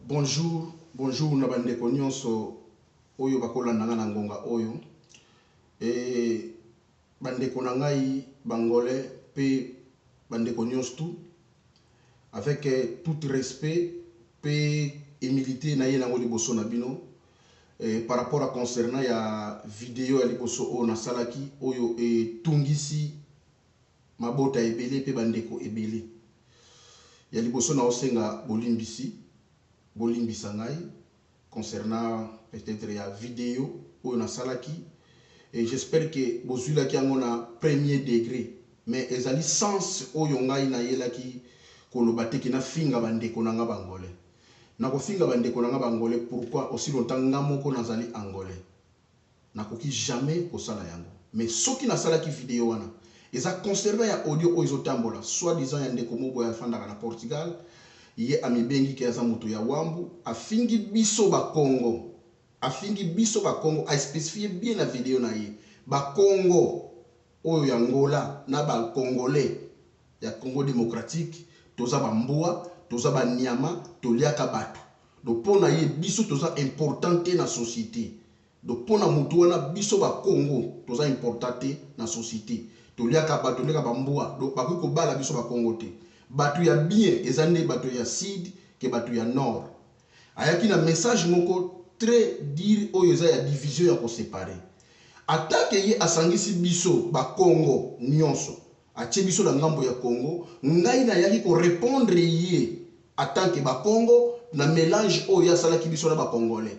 Bonjour, bonjour na bandeko nyonso oyo bakolanda nga na ngonga oyo. Bandeko na ngai bangolais pe bandeko nyonso tout avec tout respect pe humilité na ye nango liboso na bino par rapport à concernant ya vidéo ya liboso oyo na salaki oyo tungisi mabota ebele pe bandeko ebele ya liboso na osenga bolimbisa ngai concernant peut-être ya vidéo oyo na salaki et j'espère que bozulaki yango na premier degré mais ezali sens oyo ngai na yelaki koloba te na finga bandeko na nga bangolais na ko finga bandeko na nga bangolais pourquoi aussi longtemps nga moko nazali angolais nakoki jamais kosala yango mais soki na salaki vidéo wana eza concernant ya audio oyo ezotambola soit disant ya ndeko mobo ya fandaka na Portugal ye amibengi ke aza moto ya wambu afingi biso ba Congo a spécifié bien la vidéo na ye ba Congo oyo ya Angola na ba Congolais ya Congo démocratique toza ba mbua toza ba nyama toliaka bato do pona ye biso toza importante na société do pona mutu wana biso ba Congo toza importante na société toliaka bato toliaka ba mbua do bakoki kobala biso ba Congo te bato ya bien ezande bato ya sud ke bato ya nord ayaki na message moko très dire oyo eza ya division ya ko séparer attaque ye asangisi biso ba Congo nyonso atie biso na ngambo ya Congo ngai na yaki ko répondre ye attaque ba Congo na mélange oyo asalaki biso na ba Congolais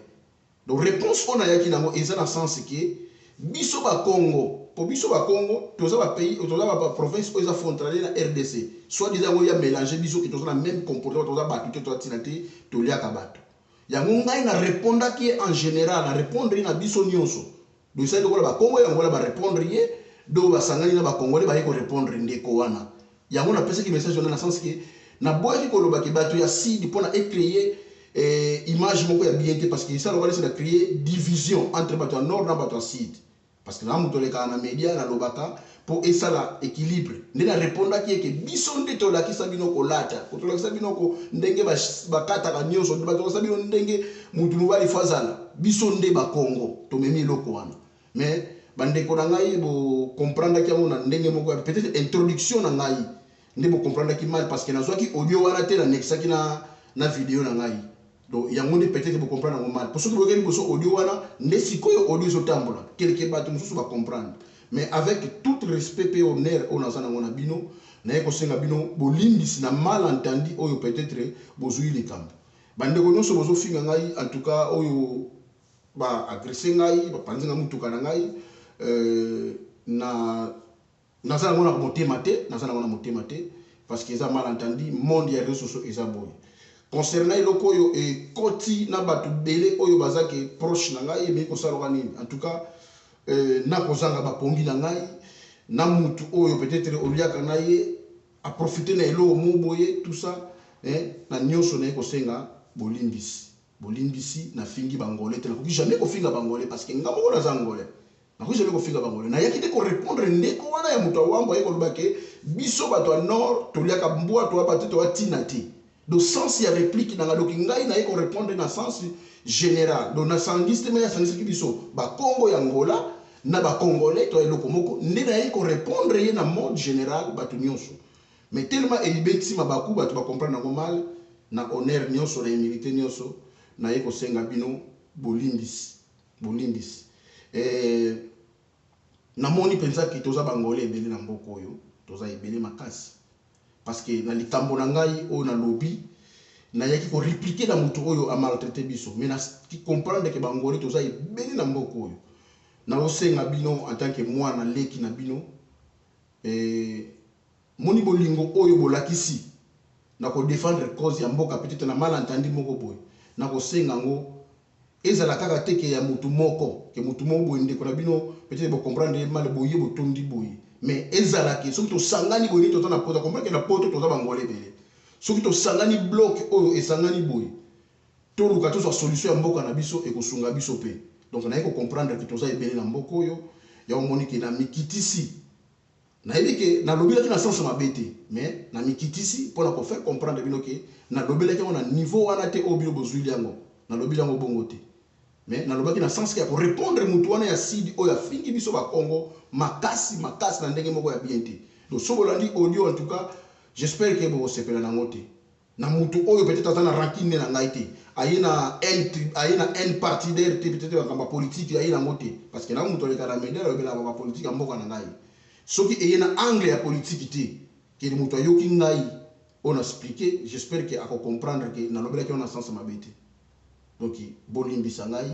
donc réponse on a yaki nango eza na sens que biso ba Congo pour biso ba Congo toza ba pays toza ba province oyo eza frontalier na RDC soit disant oyo ya mélanger biso ki toza na même comportement toza bato te toza tinate toliaka bato yango ngai na répondaki en général na répondre na biso nyonso do isa lokola ba Congo yango la ba répondre ye do ba sangani na ba Congolais ba yeko répondre ndeko wana yango na pesa ki message na sens que na boyaki koloba ki bato ya sud pona créer image moko ya bien te parce que ça lokola c'est na créer division entre bato ya nord na bato ya sud parce que na muto leka na media na lobaka pour esala équilibre ndena répondaki ke biso nde to lakisa bino ko lata ko to lakisa bino ko ndenge bakata ka nyonso bato lakisa bino ndenge mutu mobali fazala biso nde ba Congo to memi loko wana mais bandeko na ngai bo comprendre ki na ndenge moko peut-être introduction na ngai nde bo comprendre ki mal parce que nazwaki audio wana te na nexaki na vidéo na ngai donc yango nde peut-être bo comprendre ngo mal pour ceux qui bokeli boso audio wana nde sikoyo audio zo tambola quelque bato mususu ba comprendre mais avec tout respect pe honneur on azana ngona bino na ko senga bino bolimbisi na malentendu oyo peut-être bozui likambo bandeko nyonso bozo finga ngai en tout cas oyo ba agresser ngai ba panzinga mutuka na ngai nazana ngona motema te parce que ça malentendu monde ya réseaux sociaux eza boy concernant eloko oyo koti na bato belé oyo bazaki proche na ngai mais ko saloka nini en tout cas na kozanga bapongi na ngai na mutu oyo peut-être oliaka na ye a profiter na elo moboye tout ça na nyonso na ko senga bolimbisi na fingi bangolais te na ko jamais ko finga bangolais parce que ngamo na zangolais na ko jamais ko finga bangolais na yaki te ko répondre ndeko wana ya mutu wambo ye ko lobake biso bato ya nord toliaka mbua to ba to atina te do sens ya réplique na ngaloki ngai na ye ko répondre na sens général do na sangiste mais ya sangiste ki biso ba Congo ya Angola na ba Congolais to eloko moko nde na ye ko répondre ye na mode général bato nyonso mais tellement elibeti mabaku bato ba comprendre ngo mal na honneur nyonso na humilité nyonso na ye ko senga bino bolimbisi na moni penza ki toza bangolais ebele na mboko oyo toza ebele makasi parce que na likambo na ngai o na lobby na yaki ko répliquer na mutu oyo a maltraité biso mais na ki comprendre que bangolais toza ebele na mboko oyo na osenga bino en tant que moi na leki na bino moni bolingo oyo bolakisi na ko défendre cause ya mboka peut-être na malentendu moko boy na ko senga ngo ezala kaka teke ya mutu moko boy ndeko na bino peut-être bo comprendre mal boye botondi boye mais ezala ke soki to sangani boye to na poto comprendre que na poto to za bangolais belé soki to sangani bloc oyo esangani boye to luka to solution ya mboka na biso e ko sunga biso pe donc na yeko comprendre que to za ebele na mboko oyo ya omoni ke na mikitisi na yebi ke na lobi la na sens mabete mais na mikitisi pour na ko faire comprendre bino ke nalobelaki yango na niveau wana te oyo bino bozwili yango nalobi yango bongo te mais nalobaki na sens ke ya korépondre mutu wana ya sidi oyo afingi biso bakongo makasi makasi na ndenge moko ya bien te donc so bolandi audio en tout cas j'espère que bokosepela nango te na mutu oyo peut-être aza na rancune na ngai te aye na n partidaire te peut-être bakamba politique aye nango te parce que na mutu aleka na medele alobelaka bapolitique ya mboka na ngai soki eye na angle ya politique te ke mutu ayoki ngai on a expliqué, j'espère que à comprendre que nalobelaki on a sens mabe te donc bolimbisa ngai